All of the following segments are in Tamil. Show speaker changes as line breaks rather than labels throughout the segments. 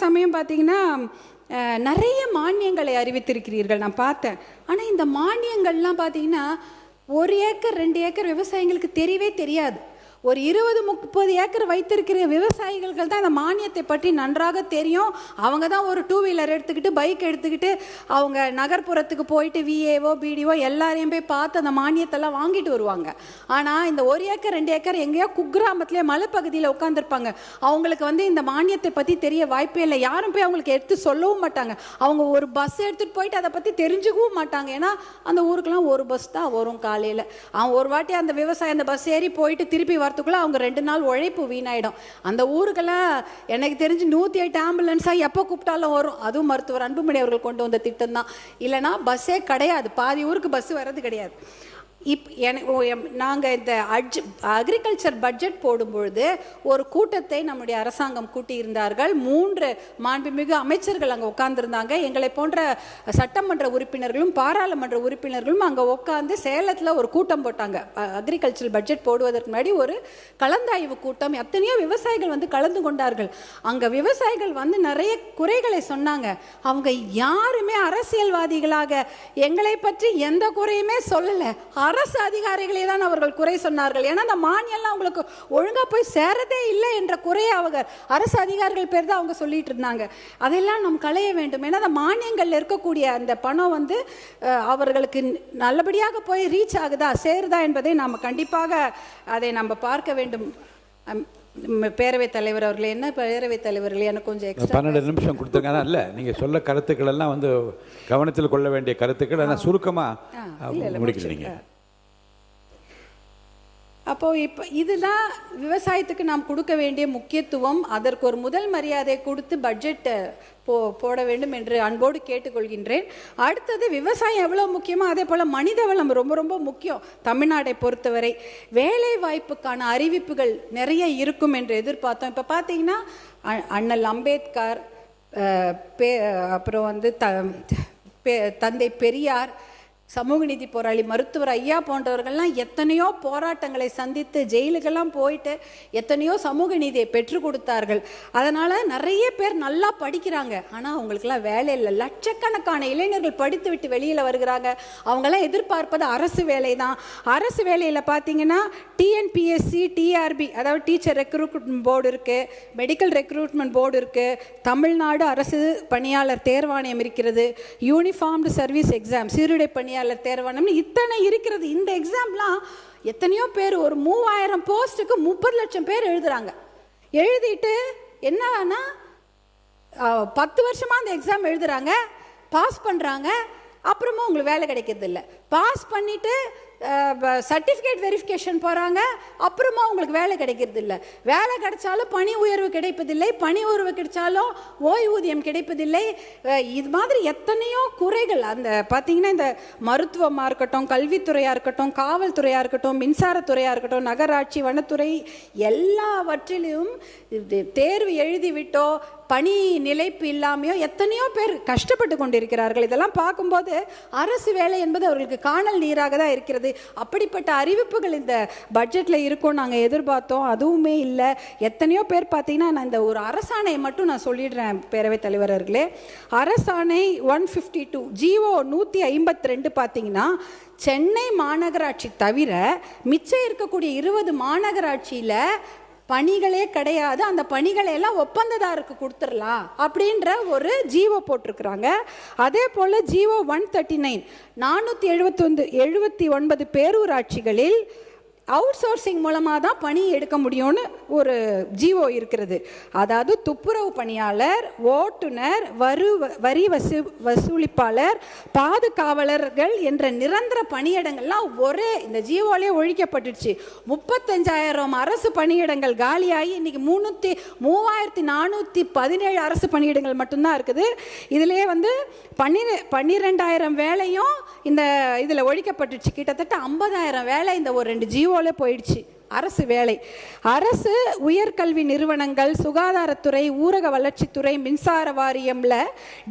சமயம் பார்த்தீங்கன்னா நிறைய மானியங்களை அறிவித்திருக்கிறீர்கள், நான் பார்த்தேன். ஆனால் இந்த மானியங்கள்லாம் பார்த்தீங்கன்னா 1 ஏக்கர் 2 ஏக்கர் விவசாயிகளுக்கு தெரியவே தெரியாது. ஒரு 20-30 ஏக்கர் வைத்திருக்கிற விவசாயிகள் தான் இந்த மானியத்தை பற்றி நன்றாக தெரியும். அவங்க தான் ஒரு 2 வீலர் எடுத்துக்கிட்டு பைக் எடுத்துக்கிட்டு அவங்க நகர்ப்புறத்துக்கு போயிட்டு விஏஓ பிடிஓ எல்லாரையும் போய் பார்த்து அந்த மானியத்தெல்லாம் வாங்கிட்டு வருவாங்க. ஆனால் இந்த 1 ஏக்கர் 2 ஏக்கர் எங்கேயோ குக்கிராமத்துலேயே மலைப்பகுதியில் உட்காந்துருப்பாங்க. அவங்களுக்கு இந்த மானியத்தை பற்றி தெரிய வாய்ப்பே இல்லை. யாரும் போய் அவங்களுக்கு எடுத்து சொல்லவும் மாட்டாங்க. அவங்க ஒரு பஸ் எடுத்துகிட்டு போயிட்டு அதை பற்றி தெரிஞ்சுக்கவும் மாட்டாங்க. ஏன்னா அந்த ஊருக்கெல்லாம் ஒரு பஸ் தான் வரும் காலையில். அவன் ஒரு வாட்டி அந்த விவசாயம் அந்த பஸ் ஏறி போயிட்டு திருப்பி அவங்க 2 நாள் உழைப்பு வீணாயிடும். அந்த ஊருக்கெல்லாம் எனக்கு தெரிஞ்சு 108 ஆம்புலன்ஸாக எப்போ கூப்பிட்டாலும் வரும். அதுவும் மருத்துவர் அன்புமணி அவர்கள் கொண்டு வந்த திட்டம் தான். இல்லைனா பஸ்ஸே கிடையாது, பாதி ஊருக்கு பஸ் வர்றது கிடையாது. நாங்கள் இந்த அக்ரிகல்ச்சர் பட்ஜெட் போடும்பொழுது ஒரு கூட்டத்தை நம்முடைய அரசாங்கம் கூட்டியிருந்தார்கள். 3 மாண்புமிகு அமைச்சர்கள் அங்கே உட்கார்ந்துருந்தாங்க. எங்களை போன்ற சட்டமன்ற உறுப்பினர்களும் பாராளுமன்ற உறுப்பினர்களும் அங்கே உட்காந்து சேலத்தில் ஒரு கூட்டம் போட்டாங்க. அக்ரிகல்ச்சர் பட்ஜெட் போடுவதற்கு முன்னாடி ஒரு கலந்தாய்வு கூட்டம். எத்தனையோ விவசாயிகள் கலந்து கொண்டார்கள். அங்கே விவசாயிகள் நிறைய குறைகளை சொன்னாங்க. அவங்க யாருமே அரசியல்வாதிகளாக எங்களை பற்றி எந்த குறையுமே சொல்லலை. அரசு அதிகாரிகளே தான் அவர்கள் குறை சொன்னார்கள். ஏன்னா அந்த மானியெல்லாம் அவங்களுக்கு ஒழுங்கா போய் சேரதே இல்லை என்ற குறையை அவங்க அரசு அதிகாரிகள் பேர் தான் அவங்க சொல்லிட்டு இருந்தாங்க. அதெல்லாம் நாம் களைய வேண்டும். ஏன்னா அந்த மானியங்கள் இருக்கக்கூடிய அந்த பணம் அவர்களுக்கு நல்லபடியாக போய் ரீச் ஆகுதா சேருதா என்பதை நாம் கண்டிப்பாக அதை நம்ம பார்க்க வேண்டும். பேரவைத் தலைவர் அவர்களே, என்ன பேரவைத் தலைவர்களே, எனக்கு கொஞ்சம்
12 நிமிஷம் கொடுத்துருங்க. இல்லை, நீங்கள் சொல்ல கருத்துக்கள் எல்லாம் கவனத்தில் கொள்ள வேண்டிய கருத்துக்கள். ஆனால் சுருக்கமாக முடிக்கிறீங்க.
அப்போது இப்போ இதுதான் விவசாயத்துக்கு நாம் கொடுக்க வேண்டிய முக்கியத்துவம். அதற்கு ஒரு முதல் மரியாதை கொடுத்து பட்ஜெட்டை போட வேண்டும் என்று அன்போடு கேட்டுக்கொள்கின்றேன். அடுத்தது விவசாயம் எவ்வளோ முக்கியமோ அதே போல் மனித வளம் ரொம்ப ரொம்ப முக்கியம். தமிழ்நாட்டை பொறுத்தவரை வேலை வாய்ப்புக்கான அறிவிப்புகள் நிறைய இருக்கும் என்று எதிர்பார்த்தோம். இப்போ பார்த்தீங்கன்னா அண்ணல் அம்பேத்கர், அப்புறம் தந்தை பெரியார், சமூக நீதி போராளி மருத்துவர் ஐயா போன்றவர்கள்லாம் எத்தனையோ போராட்டங்களை சந்தித்து ஜெயிலுக்கெல்லாம் போயிட்டு எத்தனையோ சமூக நீதியை பெற்றுக் கொடுத்தார்கள். அதனால் நிறைய பேர் நல்லா படிக்கிறாங்க. ஆனால் அவங்களுக்கெல்லாம் வேலை இல்லை. லட்சக்கணக்கான இளைஞர்கள் படித்து விட்டு வெளியில் வருகிறாங்க. அவங்களாம் எதிர்பார்ப்பது அரசு வேலை தான். அரசு வேலையில் பார்த்தீங்கன்னா டிஎன்பிஎஸ்சி, டிஆர்பி, அதாவது டீச்சர் ரெக்ரூட்மெண்ட் போர்டு இருக்குது, மெடிக்கல் ரெக்ரூட்மெண்ட் போர்டு இருக்குது, தமிழ்நாடு அரசு பணியாளர் தேர்வாணையம் இருக்கிறது, யூனிஃபார்ம்டு சர்வீஸ் எக்ஸாம், சீருடை பணியாளர் தேர்வாணையம், இத்தனை இருக்கிறது. இந்த எக்ஸாம்லாம் எத்தனையோ பேர், ஒரு 3000 போஸ்ட்டுக்கு 30 லட்சம் பேர் எழுதுறாங்க. எழுதிட்டு என்னன்னா 10 வருஷமா அந்த எக்ஸாம் எழுதுறாங்க, பாஸ் பண்றாங்க, அப்புறமா உங்களுக்கு வேலை கிடைக்கிறது இல்லை. பாஸ் பண்ணிட்டு சர்டிஃபிகேட் வெரிஃபிகேஷன் போகிறாங்க, அப்புறமா உங்களுக்கு வேலை கிடைக்கிறது இல்லை. வேலை கிடைச்சாலும் பணி உயர்வு கிடைப்பதில்லை, பணி உயர்வு கிடைச்சாலும் ஓய்வூதியம் கிடைப்பதில்லை. இது மாதிரி எத்தனையோ குறைகள். அந்த பார்த்தீங்கன்னா இந்த மருத்துவமாக இருக்கட்டும், கல்வித்துறையாக இருக்கட்டும், காவல்துறையாக இருக்கட்டும், மின்சாரத்துறையாக இருக்கட்டும், நகராட்சி, வனத்துறை, எல்லாவற்றிலும் தேர்வு எழுதிவிட்டோ பணி நிலைப்பு இல்லாமையோ எத்தனையோ பேர் கஷ்டப்பட்டு கொண்டிருக்கிறார்கள். இதெல்லாம் பார்க்கும்போது அரசு வேலை என்பது அவர்களுக்கு காணல் நீராக தான் இருக்கிறது. அப்படிப்பட்ட அறிவிப்புகள் இந்த பட்ஜெட்டில் இருக்கும் நாங்கள் எதிர்பார்த்தோம், அதுவுமே இல்லை. எத்தனையோ பேர் பார்த்தீங்கன்னா, நான் இந்த ஒரு அரசாணையை மட்டும் நான் சொல்லிடுறேன் பேரவைத் தலைவர்களே. அரசாணை 152 ஜிஓ 152 பார்த்தீங்கன்னா சென்னை மாநகராட்சி தவிர மிச்சம் இருக்கக்கூடிய 20 மாநகராட்சியில் பணிகளே கிடையாது. அந்த பணிகளை எல்லாம் ஒப்பந்ததாருக்கு கொடுத்துடலாம் அப்படின்ற ஒரு ஜிஓ போட்டிருக்கிறாங்க. அதே போல் ஜிஓ 139 479 பேரூராட்சிகளில் அவுட் சோர்சிங் மூலமாக தான் பணி எடுக்க முடியும்னு ஒரு ஜிஓ இருக்கிறது. அதாவது துப்புரவு பணியாளர், ஓட்டுநர், வரி வசூலிப்பாளர், பாதுகாவலர்கள் என்ற நிரந்தர பணியிடங்கள்லாம் ஒரே இந்த ஜிஓலே ஒழிக்கப்பட்டுடுச்சு. 35,000 அரசு பணியிடங்கள் காலியாகி இன்னைக்கு 3,417 அரசு பணியிடங்கள் மட்டும்தான் இருக்குது. இதுலேயே 12,000 வேலையும் இந்த இதில் ஒழிக்கப்பட்டுச்சு. கிட்டத்தட்ட 50,000 வேலை இந்த ஒரு 2 ஜிஓல போயிடுச்சு. அரசு வேலை, அரசு உயர்கல்வி நிறுவனங்கள், சுகாதாரத்துறை, ஊரக வளர்ச்சித்துறை, மின்சார வாரியம்ல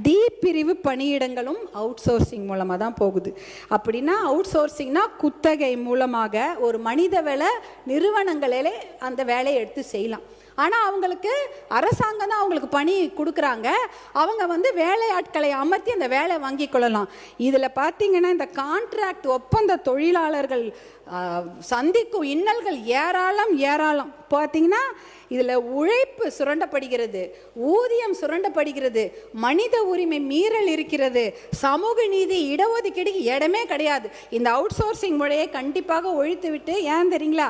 டி பிரிவு பணியிடங்களும் அவுட் சோர்சிங் மூலமாக தான் போகுது. அப்படின்னா அவுட் சோர்சிங்னா குத்தகை மூலமாக ஒரு மனித வள நிறுவனங்களே அந்த வேலையை எடுத்து செய்யலாம். ஆனால் அவங்களுக்கு அரசாங்கம் தான் அவங்களுக்கு பணி கொடுக்குறாங்க. அவங்க வந்து வேலையாட்களை அமர்த்தி அந்த வேலை வாங்கி கொள்ளலாம். இதில் பார்த்தீங்கன்னா இந்த கான்ட்ராக்ட் ஒப்பந்த தொழிலாளர்கள் சந்திக்கும் இன்னல்கள் ஏராளம் பார்த்தீங்கன்னா இதில் உழைப்பு சுரண்டப்படுகிறது, ஊதியம் சுரண்டப்படுகிறது, மனித உரிமை மீறல் இருக்கிறது, சமூக நீதி, இடஒதுக்கீடு இடமே கிடையாது. இந்த அவுட் சோர்சிங் முறையை கண்டிப்பாக ஒழித்து விட்டு, ஏன் தெரியுங்களா,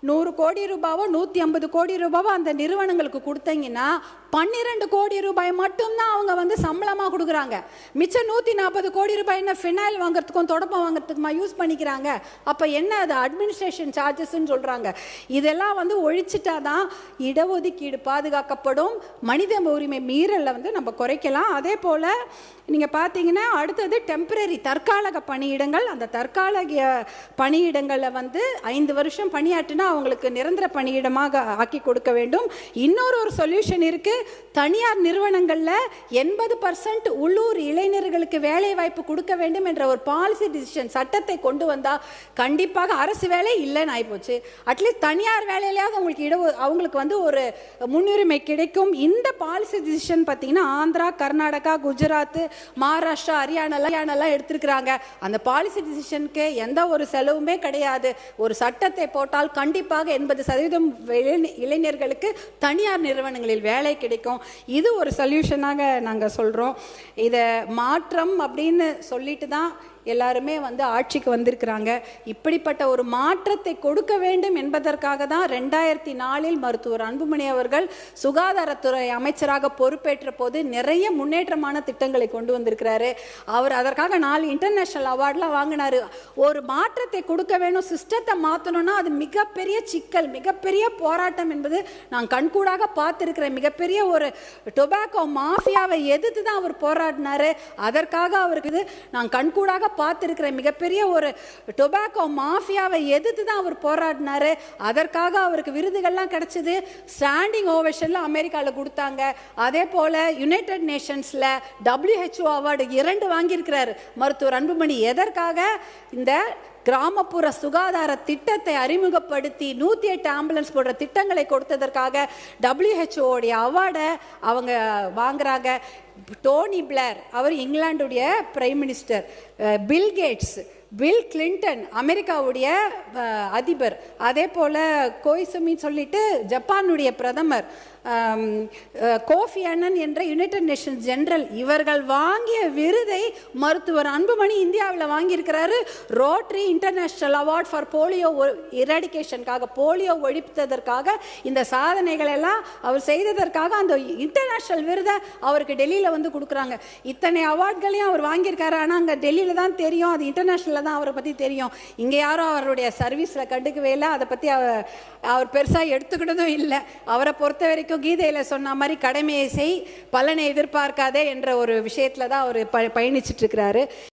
100 கோடி ரூபாவோ 150 கோடி ரூபாவோ அந்த நிறுவனங்களுக்கு கொடுத்தீங்கன்னா 12 கோடி ரூபாய் மட்டும்தான் அவங்க வந்து சம்பளமாக கொடுக்குறாங்க. மிச்சம் 140 கோடி ரூபாய் என்ன ஃபினாயில் வாங்குறதுக்கும் தொடப்பம் வாங்குறதுக்குமா யூஸ் பண்ணிக்கிறாங்க? அப்போ என்ன அது அட்மினிஸ்ட்ரேஷன் சார்ஜஸ்ன்னு சொல்கிறாங்க. இதெல்லாம் வந்து ஒழிச்சிட்டா தான் இடஒதுக்கீடு பாதுகாக்கப்படும், மனித உரிமை மீறலை வந்து நம்ம குறைக்கலாம். அதே போல் நீங்கள் பார்த்தீங்கன்னா அடுத்தது டெம்பரரி தற்காலிக பணியிடங்கள். அந்த தற்காலிக பணியிடங்களில் வந்து 5 வருஷம் பணியாற்றினா அவங்களுக்கு நிரந்தர பணியிடமாக ஆக்கி கொடுக்க வேண்டும். இன்னொரு சொல்யூஷன் இருக்குது. தனியார் நிறுவனங்களில் 80% உள்ளூர் இளைஞர்களுக்கு வேலை வாய்ப்பு கொடுக்க வேண்டும் என்ற ஒரு பாலிசி டிசிஷன் சட்டத்தை கொண்டு வந்தால் கண்டிப்பாக அரசு வேலை இல்லைன்னு ஆகிப்போச்சு. அட்லீஸ்ட் தனியார் வேலையிலேயாவது அவங்களுக்கு வந்து ஒரு முன்னுரிமை கிடைக்கும். இந்த பாலிசி டிசிஷன் பார்த்தீங்கன்னா ஆந்திரா, கர்நாடகா, குஜராத், மகாராஷ்டிரா, ஹரியானாலாம் எடுத்திருக்கிறாங்க. அந்த பாலிசி டிசிஷனுக்கு எந்த ஒரு செலவுமே கிடையாது. ஒரு சட்டத்தை போட்டால் கண்டிப்பாக 80% இளைஞர்களுக்கு தனியார் நிறுவனங்களில் வேலை கிடைக்கும். இது ஒரு சொல்யூஷனாக நாங்கள் சொல்கிறோம். இதை மாற்றம் அப்படின்னு சொல்லிட்டு தான் எல்லாருமே வந்து ஆட்சிக்கு வந்திருக்கிறாங்க. இப்படிப்பட்ட ஒரு மாற்றத்தை கொடுக்க வேண்டும் என்பதற்காக தான் 2004 மருத்துவர் அன்புமணி அவர்கள் சுகாதாரத்துறை அமைச்சராக பொறுப்பேற்ற போது நிறைய முன்னேற்றமான திட்டங்களை கொண்டு வந்திருக்கிறாரு. அவர் அதற்காக 4 இன்டர்நேஷனல் அவார்ட்லாம் வாங்கினாரு. ஒரு மாற்றத்தை கொடுக்க வேணும், சிஸ்டத்தை மாற்றணும்னா அது மிகப்பெரிய சிக்கல், மிகப்பெரிய போராட்டம் என்பது நான் கண்கூடாக பார்த்துருக்கிறேன். மிகப்பெரிய ஒரு டொபாக்கோ மாஃபியாவை எதிர்த்து தான் அவர் போராடினாரு. அதற்காக அவருக்கு நான் கண்கூடாக பார்த்திருக்கிறேன். மிகப்பெரிய ஒரு டொபாக்கோ மாஃபியாவை எதிர்த்து தான் அவர் போராடினாரு. அதற்காக அவருக்கு விருதுகள்லாம் கிடைச்சது. ஸ்டாண்டிங் ஓவேஷன்ல அமெரிக்காவில் கொடுத்தாங்க. அதே போல யுனைடெட் நேஷன்ஸ்ல WHO அவார்டு 2 வாங்கியிருக்கிறார் மருத்துவர் அன்புமணி. எதற்காக? இந்த கிராமப்புற சுகாதார திட்டத்தை அறிமுகப்படுத்தி 108 ஆம்புலன்ஸ் போன்ற திட்டங்களை கொடுத்ததற்காக WHO உடைய அவார்டை அவங்க வாங்குறாங்க. டோனி பிளேர் அவர் இங்கிலாந்துடைய prime minister, Bill Gates, Bill Clinton அமெரிக்காவுடைய அதிபர், அதே போல் கோய்சுமி சொல்லிட்டு ஜப்பானுடைய பிரதமர், கோஃபி அன்னன் என்ற யுனைடெட் நேஷன்ஸ் ஜெனரல், இவர்கள் வாங்கிய விருதை மருத்துவர் அன்புமணி இந்தியாவில் வாங்கியிருக்கிறாரு. Rotary International award for polio இராடிகேஷனுக்காக, போலியோ ஒழிப்பதற்காக இந்த சாதனைகள் எல்லாம் அவர் செய்ததற்காக அந்த இன்டர்நேஷனல் விருதை அவருக்கு டெல்லியில் வந்து கொடுக்குறாங்க. இத்தனை அவார்ட்களையும் அவர் வாங்கியிருக்காரு. ஆனால் அங்கே டெல்லியில் தான் தெரியும், அது இன்டர்நேஷனலில் தான் அவரை பற்றி தெரியும். இங்கே யாரும் அவருடைய சர்வீஸில் கண்டுக்கவே இல்லை. அதை பற்றி அவர் பெருசாக எடுத்துக்கிட்டதும் இல்லை. அவரை பொறுத்த வரைக்கும் கீதையில் சொன்ன மாதிரி கடமையை செய், பலனை எதிர்பார்க்காதே என்ற ஒரு விஷயத்தில் தான் அவர் பயணிச்சுட்டு இருக்கிறாரு.